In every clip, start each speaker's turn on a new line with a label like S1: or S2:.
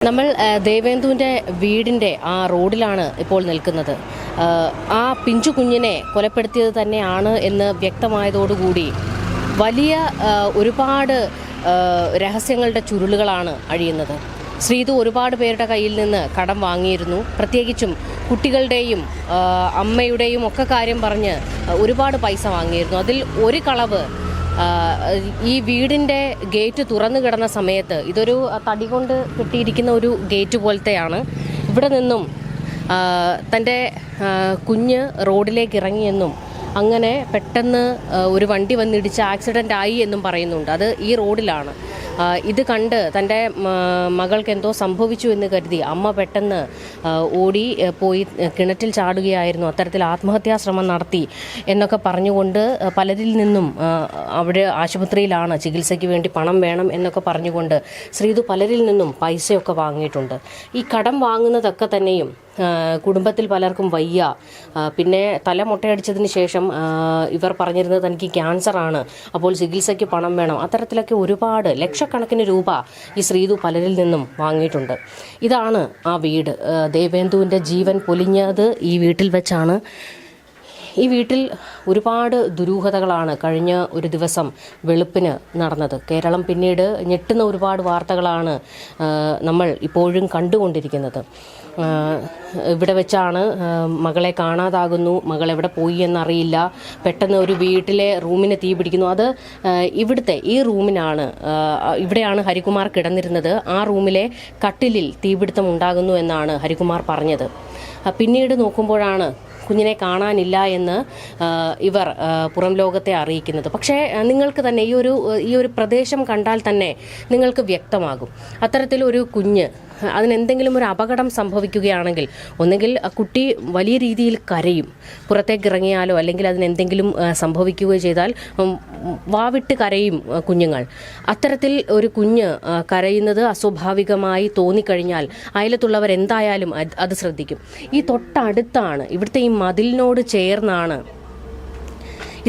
S1: നമ്മൾ ദേവേന്ദുവിൻ്റെ വീടിൻ്റെ ആ റോഡിലാണ് ഇപ്പോൾ നിൽക്കുന്നത്. ആ പിഞ്ചു കുഞ്ഞിനെ കൊലപ്പെടുത്തിയത് തന്നെയാണ് എന്ന് വ്യക്തമായതോടുകൂടി വലിയ ഒരുപാട് രഹസ്യങ്ങളുടെ ചുരുളുകളാണ് അഴിയുന്നത്. ശ്രീതു ഒരുപാട് പേരുടെ കയ്യിൽ നിന്ന് കടം വാങ്ങിയിരുന്നു. പ്രത്യേകിച്ചും കുട്ടികളുടെയും അമ്മയുടെയും ഒക്കെ കാര്യം പറഞ്ഞ് ഒരുപാട് പൈസ വാങ്ങിയിരുന്നു. അതിൽ ഒരു കളവ് ഈ വീടിൻ്റെ ഗേറ്റ് തുറന്നു കിടന്ന സമയത്ത്, ഇതൊരു തടി കൊണ്ട് കെട്ടിയിരിക്കുന്ന ഒരു ഗേറ്റ് പോലത്തെയാണ്, ഇവിടെ നിന്നും തൻ്റെ കുഞ്ഞ് റോഡിലേക്ക് ഇറങ്ങിയെന്നും അങ്ങനെ പെട്ടെന്ന് ഒരു വണ്ടി വന്നിടിച്ച് ആക്സിഡൻ്റ് ആയി എന്നും പറയുന്നുണ്ട്. അത് ഈ റോഡിലാണ്. ഇത് കണ്ട് തൻ്റെ മകൾക്ക് എന്തോ സംഭവിച്ചു എന്ന് കരുതി അമ്മ പെട്ടെന്ന് ഓടി പോയി കിണറ്റിൽ ചാടുകയായിരുന്നു. അത്തരത്തിൽ ആത്മഹത്യാ ശ്രമം നടത്തി എന്നൊക്കെ പറഞ്ഞുകൊണ്ട് പലരിൽ നിന്നും അവിടെ ആശുപത്രിയിലാണ്, ചികിത്സയ്ക്ക് വേണ്ടി പണം വേണം എന്നൊക്കെ പറഞ്ഞുകൊണ്ട് ശ്രീതു പലരിൽ നിന്നും പൈസയൊക്കെ വാങ്ങിയിട്ടുണ്ട്. ഈ കടം വാങ്ങുന്നതൊക്കെ തന്നെയും കുടുംബത്തിൽ പലർക്കും വയ്യ. പിന്നെ തല മുട്ടയടിച്ചതിന് ശേഷം ഇവർ പറഞ്ഞിരുന്നത് തനിക്ക് ക്യാൻസറാണ്, അപ്പോൾ ചികിത്സയ്ക്ക് പണം വേണം. അത്തരത്തിലൊക്കെ ഒരുപാട് ലക്ഷക്കണക്കിന് രൂപ ഈ ശ്രീതു പലരിൽ നിന്നും വാങ്ങിയിട്ടുണ്ട്. ഇതാണ് ആ വീട്. ദേവേന്ദുവിൻ്റെ ജീവൻ പൊലിഞ്ഞത് ഈ വീട്ടിൽ വെച്ചാണ്. ഈ വീട്ടിൽ ഒരുപാട് ദുരൂഹതകളാണ് കഴിഞ്ഞ ഒരു ദിവസം വെളുപ്പിന് നടന്നത്. കേരളം പിന്നീട് ഞെട്ടുന്ന ഒരുപാട് വാർത്തകളാണ് നമ്മൾ ഇപ്പോഴും കണ്ടുകൊണ്ടിരിക്കുന്നത്. ഇവിടെ വെച്ചാണ് മകളെ കാണാതാകുന്നു, മകൾ എവിടെ പോയി എന്നറിയില്ല, പെട്ടെന്ന് ഒരു വീട്ടിലെ റൂമിന് തീ പിടിക്കുന്നു. അത് ഇവിടുത്തെ ഈ റൂമിനാണ്, ഇവിടെയാണ് ഹരികുമാർ കിടന്നിരുന്നത്. ആ റൂമിലെ കട്ടിലിൽ തീപിടുത്തം ഉണ്ടാകുന്നു എന്നാണ് ഹരികുമാർ പറഞ്ഞത്. പിന്നീട് നോക്കുമ്പോഴാണ് കുഞ്ഞിനെ കാണാനില്ല എന്ന് ഇവർ പുറം ലോകത്തെ അറിയിക്കുന്നത്. പക്ഷേ നിങ്ങൾക്ക് തന്നെ ഈ ഒരു പ്രദേശം കണ്ടാൽ തന്നെ നിങ്ങൾക്ക് വ്യക്തമാകും, അത്തരത്തിലൊരു കുഞ്ഞ് അതിനെന്തെങ്കിലും ഒരു അപകടം സംഭവിക്കുകയാണെങ്കിൽ ഒന്നുകിൽ കുട്ടി വലിയ രീതിയിൽ കരയും, പുറത്തേക്ക് ഇറങ്ങിയാലോ അല്ലെങ്കിൽ അതിനെന്തെങ്കിലും സംഭവിക്കുകയോ ചെയ്താൽ വാവിട്ട് കരയും കുഞ്ഞുങ്ങൾ. അത്തരത്തിൽ ഒരു കുഞ്ഞ് കരയുന്നത് അസ്വാഭാവികമായി തോന്നിക്കഴിഞ്ഞാൽ അയലത്തുള്ളവരെന്തായാലും അത് ശ്രദ്ധിക്കും. ഈ തൊട്ടടുത്താണ്, ഇവിടുത്തെ ഈ മതിലിനോട് ചേർന്നാണ്,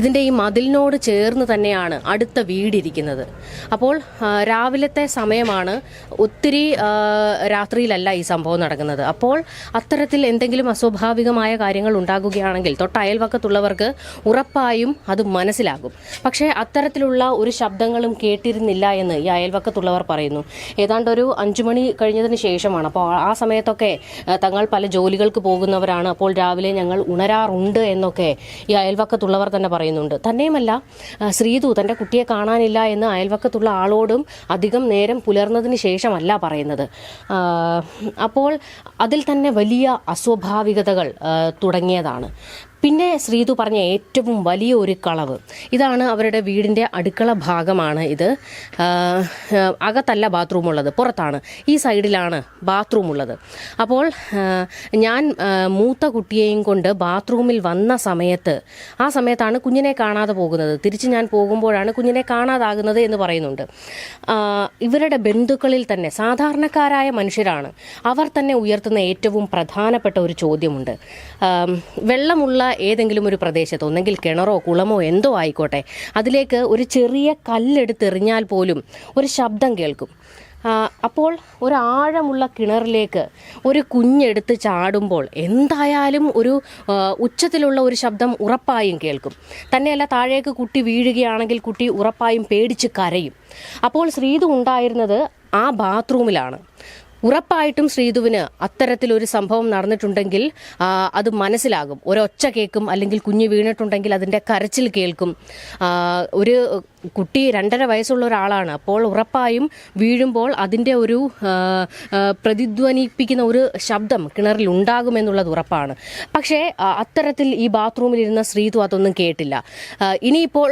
S1: ഇതിൻ്റെ ഈ മതിലിനോട് ചേർന്ന് തന്നെയാണ് അടുത്ത വീടിരിക്കുന്നത്. അപ്പോൾ രാവിലത്തെ സമയമാണ്, ഒത്തിരി രാത്രിയിലല്ല ഈ സംഭവം നടക്കുന്നത്. അപ്പോൾ അത്തരത്തിൽ എന്തെങ്കിലും അസ്വാഭാവികമായ കാര്യങ്ങൾ ഉണ്ടാകുകയാണെങ്കിൽ തൊട്ട അയൽവക്കത്തുള്ളവർക്ക് ഉറപ്പായും അത് മനസ്സിലാകും. പക്ഷേ അത്തരത്തിലുള്ള ഒരു ശബ്ദങ്ങളും കേട്ടിരുന്നില്ല എന്ന് ഈ അയൽവക്കത്തുള്ളവർ പറയുന്നു. ഏതാണ്ട് ഒരു 5 മണി കഴിഞ്ഞതിന് ശേഷമാണ്. അപ്പോൾ ആ സമയത്തൊക്കെ തങ്ങൾ പല ജോലികൾക്ക് പോകുന്നവരാണ്, അപ്പോൾ രാവിലെ ഞങ്ങൾ ഉണരാറുണ്ട് എന്നൊക്കെ ഈ അയൽവക്കത്തുള്ളവർ തന്നെ പറയുന്നുണ്ട്. തന്നെയുമല്ല, ശ്രീതു തൻ്റെ കുട്ടിയെ കാണാനില്ല എന്ന് അയൽവക്കത്തുള്ള ആളോടും അധികം നേരം പുലർന്നതിന് ശേഷമല്ല പറയുന്നത്. അപ്പോൾ അതിൽ തന്നെ വലിയ അസ്വാഭാവികതകൾ തുടങ്ങിയതാണ്. പിന്നെ ശ്രീതു പറഞ്ഞ ഏറ്റവും വലിയ ഒരു കളവ് ഇതാണ്. അവരുടെ വീടിൻ്റെ അടുക്കള ഭാഗമാണ് ഇത്. അകത്തല്ല ബാത്റൂം ഉള്ളത്, പുറത്താണ്. ഈ സൈഡിലാണ് ബാത്റൂം ഉള്ളത്. അപ്പോൾ ഞാൻ മൂത്ത കുട്ടിയെയും കൊണ്ട് ബാത്റൂമിൽ വന്ന ആ സമയത്താണ് കുഞ്ഞിനെ കാണാതെ പോകുന്നത്. തിരിച്ച് ഞാൻ പോകുമ്പോഴാണ് കുഞ്ഞിനെ കാണാതാകുന്നത് എന്ന് പറയുന്നുണ്ട്. ഇവരുടെ ബന്ധുക്കളിൽ തന്നെ സാധാരണക്കാരായ മനുഷ്യരാണ്. അവർ തന്നെ ഉയർത്തുന്ന ഏറ്റവും പ്രധാനപ്പെട്ട ഒരു ചോദ്യമുണ്ട്. വെള്ളമുള്ള ഏതെങ്കിലും ഒരു പ്രദേശത്ത്, ഒന്നെങ്കിൽ കിണറോ കുളമോ എന്തോ ആയിക്കോട്ടെ, അതിലേക്ക് ഒരു ചെറിയ കല്ലെടുത്തെറിഞ്ഞാൽ പോലും ഒരു ശബ്ദം കേൾക്കും. അപ്പോൾ ഒരു ആഴമുള്ള കിണറിലേക്ക് ഒരു കുഞ്ഞെടുത്ത് ചാടുമ്പോൾ എന്തായാലും ഒരു ഉച്ചത്തിലുള്ള ഒരു ശബ്ദം ഉറപ്പായും കേൾക്കും. തന്നെയല്ല, താഴേക്ക് കുട്ടി വീഴുകയാണെങ്കിൽ കുട്ടി ഉറപ്പായും പേടിച്ച് കരയും. അപ്പോൾ ശ്രീതു ഉണ്ടായിരുന്നത് ആ ബാത്റൂമിലാണ്. ഉറപ്പായിട്ടും ശ്രീതുവിന് അത്തരത്തിലൊരു സംഭവം നടന്നിട്ടുണ്ടെങ്കിൽ അത് മനസ്സിലാകും. ഒരൊച്ച കേൾക്കും, അല്ലെങ്കിൽ കുഞ്ഞ് വീണിട്ടുണ്ടെങ്കിൽ അതിൻ്റെ കരച്ചിൽ കേൾക്കും. ഒരു കുട്ടി 2.5 വയസ്സുള്ള ഒരാളാണ്. അപ്പോൾ ഉറപ്പായും വീഴുമ്പോൾ അതിൻ്റെ ഒരു പ്രതിധ്വനിപ്പിക്കുന്ന ഒരു ശബ്ദം കിണറിൽ ഉണ്ടാകുമെന്നുള്ളത് ഉറപ്പാണ്. പക്ഷേ അത്തരത്തിൽ ഈ ബാത്റൂമിലിരുന്ന ശ്രീതു അതൊന്നും കേട്ടില്ല. ഇനിയിപ്പോൾ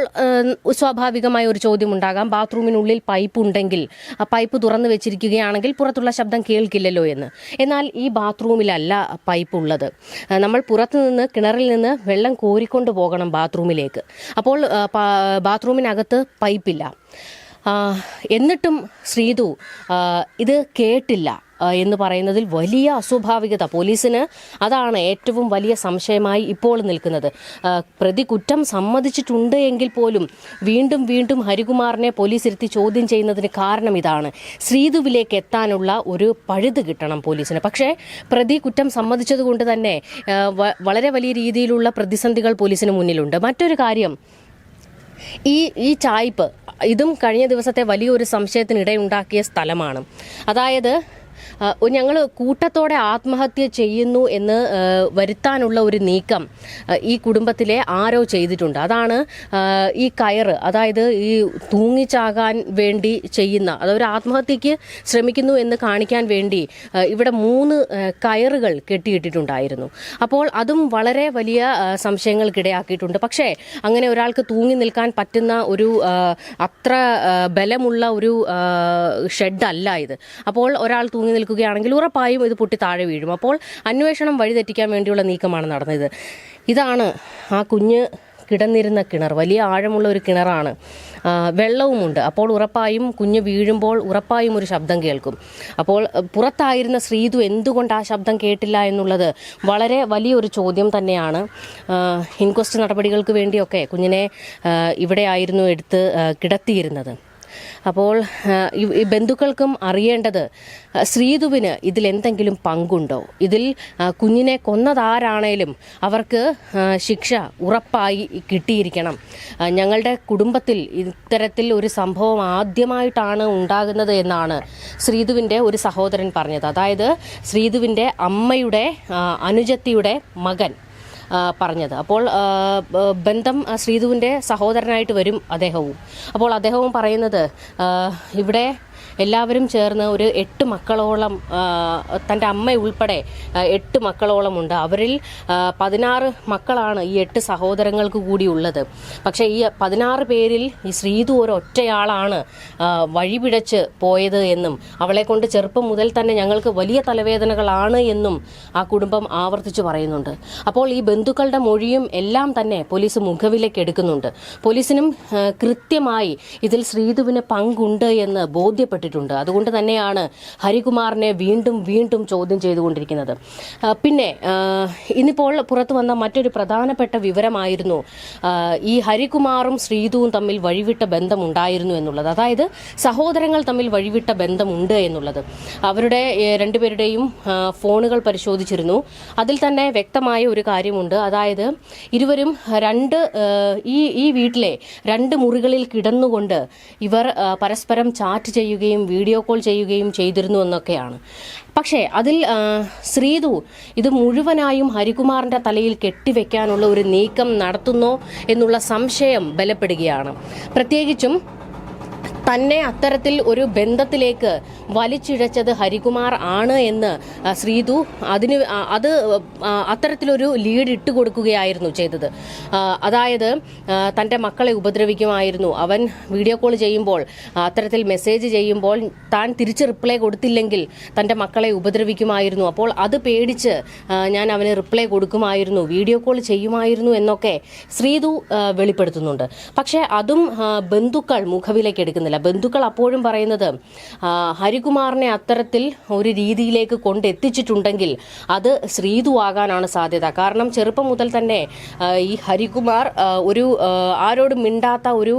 S1: സ്വാഭാവികമായ ഒരു ചോദ്യം ഉണ്ടാകാം, ബാത്റൂമിനുള്ളിൽ പൈപ്പ് ഉണ്ടെങ്കിൽ, പൈപ്പ് തുറന്നു വെച്ചിരിക്കുകയാണെങ്കിൽ പുറത്തുള്ള ശബ്ദം കേൾക്കില്ലല്ലോ എന്ന്. എന്നാൽ ഈ ബാത്റൂമിലല്ല പൈപ്പ് ഉള്ളത്. നമ്മൾ പുറത്തുനിന്ന് കിണറിൽ നിന്ന് വെള്ളം കോരിക്കൊണ്ട് പോകണം ബാത്റൂമിലേക്ക്. അപ്പോൾ ബാത്റൂമിനകത്ത് പൈപ്പില്ല. എന്നിട്ടും ശ്രീതു ഇത് കേട്ടില്ല. എന്ന് പറയുന്നതിൽ വലിയ അസ്വാഭാവികത. പോലീസിന് അതാണ് ഏറ്റവും വലിയ സംശയമായി ഇപ്പോൾ നിൽക്കുന്നത്. പ്രതി കുറ്റം സമ്മതിച്ചിട്ടുണ്ട് എങ്കിൽ പോലും വീണ്ടും വീണ്ടും ഹരികുമാറിനെ പോലീസ് ഇരുത്തി ചോദ്യം ചെയ്യുന്നതിന് കാരണം ഇതാണ്. ശ്രീധുവിലേക്ക് എത്താനുള്ള ഒരു പഴുത് കിട്ടണം പോലീസിന്. പക്ഷേ പ്രതി കുറ്റം സമ്മതിച്ചതുകൊണ്ട് തന്നെ വളരെ വലിയ രീതിയിലുള്ള പ്രതിസന്ധികൾ പോലീസിന് മുന്നിലുണ്ട്. മറ്റൊരു കാര്യം, ഈ ചായ്പ് ഇതും കഴിഞ്ഞ ദിവസത്തെ വലിയൊരു സംശയത്തിനിടയുണ്ടാക്കിയ സ്ഥലമാണ്. അതായത് ഞങ്ങൾ കൂട്ടത്തോടെ ആത്മഹത്യ ചെയ്യുന്നു എന്ന് വരുത്താനുള്ള ഒരു നീക്കം ഈ കുടുംബത്തിലെ ആരോ ചെയ്തിട്ടുണ്ട്. അതാണ് ഈ കയറ്, അതായത് ഈ തൂങ്ങിച്ചാകാൻ വേണ്ടി ചെയ്യുന്ന, അതൊരു ആത്മഹത്യക്ക് ശ്രമിക്കുന്നു എന്ന് കാണിക്കാൻ വേണ്ടി ഇവിടെ 3 കയറുകൾ കെട്ടിയിട്ടിട്ടുണ്ടായിരുന്നു. അപ്പോൾ അതും വളരെ വലിയ സംശയങ്ങൾക്കിടയാക്കിയിട്ടുണ്ട്. പക്ഷേ അങ്ങനെ ഒരാൾക്ക് തൂങ്ങി നിൽക്കാൻ പറ്റുന്ന ഒരു അത്ര ബലമുള്ള ഒരു ഷെഡല്ല ഇത്. അപ്പോൾ ഒരാൾ തൂങ്ങി നിൽക്കുകയാണെങ്കിൽ ഉറപ്പായും ഇത് പൊട്ടി താഴെ വീഴും. അപ്പോൾ അന്വേഷണം വഴിതെറ്റിക്കാൻ വേണ്ടിയുള്ള നീക്കമാണ് നടന്നത്. ഇതാണ് ആ കുഞ്ഞ് കിടന്നിരുന്ന കിണർ. വലിയ ആഴമുള്ള ഒരു കിണറാണ്, വെള്ളവുമുണ്ട്. അപ്പോൾ ഉറപ്പായും കുഞ്ഞ് വീഴുമ്പോൾ ഉറപ്പായും ഒരു ശബ്ദം കേൾക്കും. അപ്പോൾ പുറത്തായിരുന്ന ശ്രീധു എന്തുകൊണ്ട് ആ ശബ്ദം കേട്ടില്ല എന്നുള്ളത് വളരെ വലിയൊരു ചോദ്യം തന്നെയാണ്. ഇൻക്വസ്റ്റ് നടപടികൾക്ക് വേണ്ടിയൊക്കെ കുഞ്ഞിനെ ഇവിടെ ആയിരുന്നു എടുത്ത് കിടത്തിയിരുന്നത്. അപ്പോൾ ഈ ബന്ധുക്കൾക്കും അറിയേണ്ടത് ശ്രീധുവിന് ഇതിലെന്തെങ്കിലും പങ്കുണ്ടോ, ഇതിൽ കുഞ്ഞിനെ കൊന്നതാരാണേലും അവർക്ക് ശിക്ഷ ഉറപ്പായി കിട്ടിയിരിക്കണം. ഞങ്ങളുടെ കുടുംബത്തിൽ ഇത്തരത്തിൽ ഒരു സംഭവം ആദ്യമായിട്ടാണ് ഉണ്ടാകുന്നത് എന്നാണ് ശ്രീധുവിൻ്റെ ഒരു സഹോദരൻ പറഞ്ഞത്. അതായത് ശ്രീധുവിൻ്റെ അമ്മയുടെ അനുജത്തിയുടെ മകൻ പറഞ്ഞത്. അപ്പോൾ ബന്ധം ശ്രീധുവിൻ്റെ സഹോദരനായിട്ട് വരും അദ്ദേഹവും. അപ്പോൾ അദ്ദേഹവും പറയുന്നത് ഇവിടെ എല്ലാവരും ചേർന്ന് ഒരു 8 മക്കളോളം, തൻ്റെ അമ്മ ഉൾപ്പെടെ 8 മക്കളോളം ഉണ്ട്. അവരിൽ 16 മക്കളാണ് ഈ 8 സഹോദരങ്ങൾക്ക് കൂടി ഉള്ളത്. പക്ഷേ ഈ 16 പേരിൽ ഈ ശ്രീധു ഒരൊറ്റയാളാണ് വഴിപിഴച്ച് പോയത് എന്നും അവളെ കൊണ്ട് ചെറുപ്പം മുതൽ തന്നെ ഞങ്ങൾക്ക് വലിയ തലവേദനകളാണ് എന്നും ആ കുടുംബം ആവർത്തിച്ചു പറയുന്നുണ്ട്. അപ്പോൾ ഈ ബന്ധുക്കളുടെ മൊഴിയും എല്ലാം തന്നെ പോലീസ് മുഖവിലേക്ക് എടുക്കുന്നുണ്ട്. പോലീസിനും കൃത്യമായി ഇതിൽ ശ്രീധുവിന് പങ്കുണ്ട് എന്ന് ബോധ്യപ്പെട്ടിട്ടുണ്ട്. അതുകൊണ്ട് തന്നെയാണ് ഹരികുമാറിനെ വീണ്ടും വീണ്ടും ചോദ്യം ചെയ്തുകൊണ്ടിരിക്കുന്നത്. പിന്നെ ഇന്നിപ്പോൾ പുറത്തു വന്ന മറ്റൊരു പ്രധാനപ്പെട്ട വിവരമായിരുന്നു ഈ ഹരികുമാറും ശ്രീധുവും തമ്മിൽ വഴിവിട്ട ബന്ധമുണ്ടായിരുന്നു എന്നുള്ളത്. അതായത് സഹോദരങ്ങൾ തമ്മിൽ വഴിവിട്ട ബന്ധമുണ്ട് എന്നുള്ളത്. അവരുടെ രണ്ടുപേരുടെയും ഫോണുകൾ പരിശോധിച്ചിരുന്നു. അതിൽ തന്നെ വ്യക്തമായ ഒരു കാര്യമുണ്ട്. അതായത് ഇരുവരും ഈ വീട്ടിലെ 2 മുറികളിൽ കിടന്നുകൊണ്ട് ഇവർ പരസ്പരം ചാറ്റ് ചെയ്യുകയും വീഡിയോ കോൾ ചെയ്യുകയും ചെയ്തിരുന്നു എന്നൊക്കെയാണ്. പക്ഷേ അതിൽ ശ്രീധു ഇത് മുഴുവനായും ഹരികുമാറിന്റെ തലയിൽ കെട്ടിവെക്കാനുള്ള ഒരു നീക്കം നടത്തുന്നോ എന്നുള്ള സംശയം ബലപ്പെടുകയാണ്. പ്രത്യേകിച്ചും തന്നെ അത്തരത്തിൽ ഒരു ബന്ധത്തിലേക്ക് വലിച്ചിഴച്ചത് ഹരികുമാർ ആണ് എന്ന് ശ്രീധു അത്തരത്തിലൊരു ലീഡ് ഇട്ട് കൊടുക്കുകയായിരുന്നു ചെയ്തത്. അതായത് തൻ്റെ മക്കളെ ഉപദ്രവിക്കുമായിരുന്നു. അവൻ വീഡിയോ കോൾ ചെയ്യുമ്പോൾ, അത്തരത്തിൽ മെസ്സേജ് ചെയ്യുമ്പോൾ താൻ തിരിച്ച് റിപ്ലൈ കൊടുത്തില്ലെങ്കിൽ തൻ്റെ മക്കളെ ഉപദ്രവിക്കുമായിരുന്നു. അപ്പോൾ അത് പേടിച്ച് ഞാൻ അവന് റിപ്ലൈ കൊടുക്കുമായിരുന്നു, വീഡിയോ കോൾ ചെയ്യുമായിരുന്നു എന്നൊക്കെ ശ്രീധു വെളിപ്പെടുത്തുന്നുണ്ട്. പക്ഷേ അതും ബന്ധുക്കൾ മുഖവിലേക്ക് എടുക്കുന്നില്ല. ബന്ധുക്കൾ അപ്പോഴും പറയുന്നത് ഹരികുമാറിനെ അത്തരത്തിൽ ഒരു രീതിയിലേക്ക് കൊണ്ടെത്തിച്ചിട്ടുണ്ടെങ്കിൽ അത് ശ്രീധു ആകാനാണ് സാധ്യത. കാരണം ചെറുപ്പം മുതൽ തന്നെ ഈ ഹരികുമാർ ഒരു ആരോടും മിണ്ടാത്ത ഒരു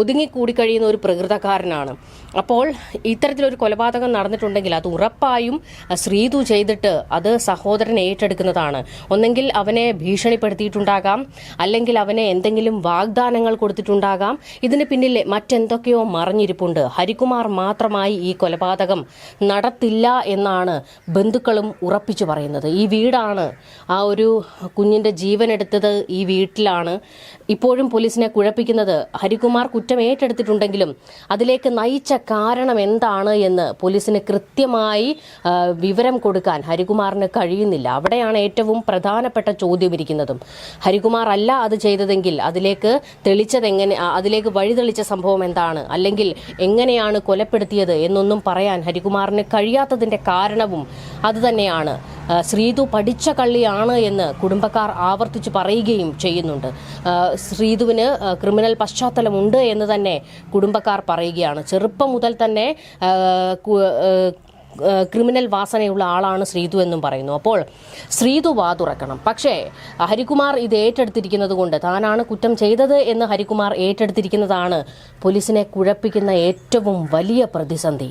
S1: ഒതുങ്ങിക്കൂടി കഴിയുന്ന ഒരു പ്രകൃതക്കാരനാണ്. അപ്പോൾ ഇത്തരത്തിലൊരു കൊലപാതകം നടന്നിട്ടുണ്ടെങ്കിൽ അത് ഉറപ്പായും ശ്രീധു ചെയ്തിട്ട് അത് സഹോദരൻ ഏറ്റെടുക്കുന്നതാണ്. ഒന്നെങ്കിൽ അവനെ ഭീഷണിപ്പെടുത്തിയിട്ടുണ്ടാകാം, അല്ലെങ്കിൽ അവനെ എന്തെങ്കിലും വാഗ്ദാനങ്ങൾ കൊടുത്തിട്ടുണ്ടാകാം. ഇതിന് പിന്നിൽ മറ്റെന്തൊക്കെയോ മറഞ്ഞിരിപ്പുണ്ട്. ഹരികുമാർ മാത്രമായി ഈ കൊലപാതകം നടത്തില്ല എന്നാണ് ബന്ധുക്കളും ഉറപ്പിച്ചു പറയുന്നത്. ഈ വീടാണ്, ആ ഒരു കുഞ്ഞിന്റെ ജീവൻ എടുത്തത് ഈ വീട്ടിലാണ്. ഇപ്പോഴും പോലീസിനെ കുഴപ്പിക്കുന്നത് ഹരികുമാർ കുറ്റം ഏറ്റെടുത്തിട്ടുണ്ടെങ്കിലും അതിലേക്ക് നയിച്ച കാരണം എന്താണ് എന്ന് പോലീസിന് കൃത്യമായി വിവരം കൊടുക്കാൻ ഹരികുമാറിന് കഴിയുന്നില്ല. അവിടെയാണ് ഏറ്റവും പ്രധാനപ്പെട്ട ചോദ്യം ഇരിക്കുന്നതും. ഹരികുമാർ അല്ല അത് ചെയ്തതെങ്കിൽ അതിലേക്ക് വഴിതെളിച്ച സംഭവം എന്താണ്, അല്ലെങ്കിൽ എങ്ങനെയാണ് കൊലപ്പെടുത്തിയത് എന്നൊന്നും പറയാൻ ഹരികുമാറിന് കഴിയാത്തതിന്റെ കാരണവും അതുതന്നെയാണ്. ശ്രീധു പഠിച്ച കള്ളിയാണ് എന്ന് കുടുംബക്കാർ ആവർത്തിച്ച് പറയുകയും ചെയ്യുന്നുണ്ട്. ശ്രീധുവിന് ക്രിമിനൽ പശ്ചാത്തലമുണ്ട് എന്ന് തന്നെ കുടുംബക്കാർ പറയുകയാണ്. ചെറുപ്പം മുതൽ തന്നെ ക്രിമിനൽ വാസനയുള്ള ആളാണ് ശ്രീതു എന്നും പറയുന്നു. അപ്പോൾ ശ്രീതു വാതുറക്കണം. പക്ഷേ ഹരികുമാർ ഇത് ഏറ്റെടുത്തിരിക്കുന്നത് കൊണ്ട് താനാണ് കുറ്റം ചെയ്തത് എന്ന് ഹരികുമാർ ഏറ്റെടുത്തിരിക്കുന്നതാണ് പോലീസിനെ കുഴപ്പിക്കുന്ന ഏറ്റവും വലിയ പ്രതിസന്ധി.